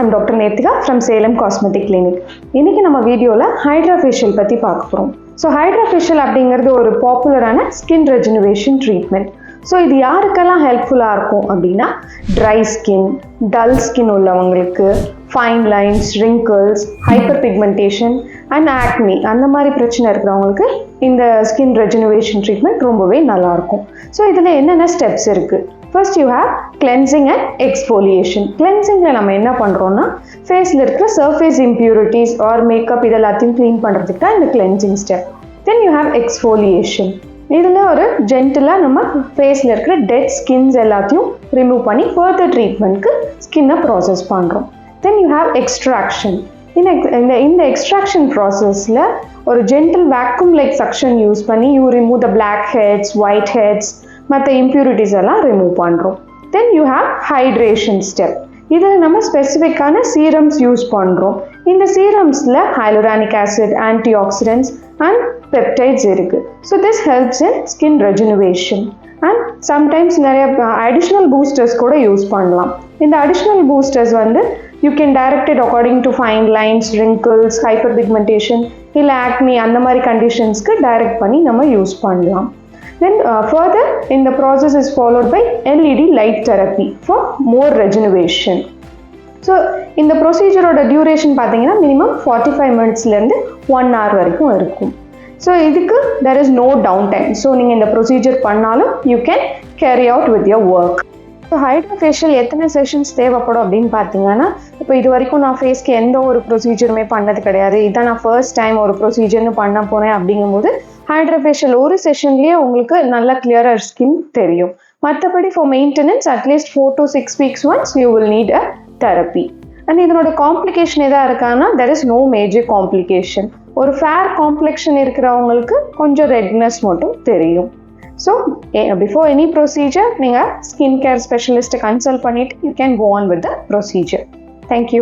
am Dr. Netika from Salem Cosmetic Clinic. இன்னைக்கு நம்ம வீடியோல ஹைட்ரா ஃபேஷியல் பத்தி பார்க்க போறோம். ஸோ ஹைட்ரா ஃபேஷியல் அப்படிங்கிறது ஒரு பாப்புலரான ஸ்கின் ரெஜுனவேஷன் ட்ரீட்மெண்ட். ஸோ இது யாருக்கெல்லாம் ஹெல்ப்ஃபுல்லாக இருக்கும் அப்படின்னா ட்ரை ஸ்கின், டல் ஸ்கின் உள்ளவங்களுக்கு, fine lines, wrinkles, hyper pigmentation and ஆக்னி அந்த மாதிரி பிரச்சனை இருக்கிறவங்களுக்கு இந்த ஸ்கின் ரெஜுனவேஷன் ட்ரீட்மெண்ட் ரொம்பவே நல்லாயிருக்கும். ஸோ இதில் என்னென்ன ஸ்டெப்ஸ் இருக்குது? First you have cleansing and exfoliation. கிளென்சிங்கில் நம்ம என்ன பண்ணுறோன்னா ஃபேஸில் இருக்கிற சர்ஃபேஸ் இம்ப்யூரிட்டிஸ் ஆர் மேக்கப் இது எல்லாத்தையும் க்ளீன் பண்ணுறதுக்கு தான் இந்த cleansing step. Then you have exfoliation. இதில் ஒரு ஜென்டிலாக நம்ம ஃபேஸில் இருக்கிற டெட் ஸ்கின்ஸ் எல்லாத்தையும் ரிமூவ் பண்ணி ஃபர்தர் ட்ரீட்மெண்ட்க்கு ஸ்கின்னை ப்ராசஸ் பண்ணுறோம். Then you have extraction. இந்த எக்ஸ்ட்ராக்ஷன் ப்ராசஸில் ஒரு gentle vacuum like suction use பண்ணி you remove the black heads, white heads, மற்ற இம்ப்யூரிட்டிஸ் எல்லாம் ரிமூவ் பண்ணுறோம். Then you have hydration step. இதில் நம்ம ஸ்பெசிஃபிக்கான சீரம்ஸ் யூஸ் பண்ணுறோம். இந்த சீரம்ஸில் hyaluronic acid, antioxidants and peptides இருக்குது. So this helps in skin rejuvenation. And sometimes நிறைய அடிஷ்னல் பூஸ்டர்ஸ் கூட யூஸ் பண்ணலாம். இந்த additional boosters you can direct it according to fine lines, wrinkles, hyperpigmentation இல்லை acne அந்த மாதிரி கண்டிஷன்ஸ்க்கு direct பண்ணி நம்ம யூஸ் பண்ணலாம். Then further in the process is followed by LED light therapy for more rejuvenation. So இந்த ப்ரொசீஜரோட duration பார்த்தீங்கன்னா minimum 45 மினிட்ஸ்லேருந்து 1 hour வரைக்கும் இருக்கும். ஸோ இதுக்கு there is no down time. So நீங்கள் இந்த ப்ரொசீஜர் பண்ணாலும் you can carry out with your work. So hydra facial எத்தனை sessions தேவைப்படும் அப்படின்னு பார்த்தீங்கன்னா, இப்போ இது வரைக்கும் நான் ஃபேஸ்க்கு எந்த ஒரு ப்ரொசீஜருமே பண்ணது கிடையாது, இதான் நான் ஃபர்ஸ்ட் டைம் ஒரு ப்ரொசீஜர்னு பண்ண போகிறேன் அப்படிங்கும்போது ஹைட்ரா ஃபேஷியல் ஒரு செஷன்லேயே உங்களுக்கு நல்ல கிளியரர் ஸ்கின் தெரியும். மற்றபடி for maintenance at least 4 to 6 weeks once you will need a therapy. And இதனோட காம்ப்ளிகேஷன் எதாக இருக்கான்னா there is no major complication. ஒரு ஃபேர் காம்ப்ளெக்ஷன் இருக்கிறவங்களுக்கு கொஞ்சம் ரெட்னஸ் மட்டும் தெரியும். ஸோ பிஃபோர் எனி ப்ரொசீஜர் நீங்கள் ஸ்கின் கேர் ஸ்பெஷலிஸ்ட்டை கன்சல்ட் பண்ணிவிட்டு you can go on with the procedure. Thank you.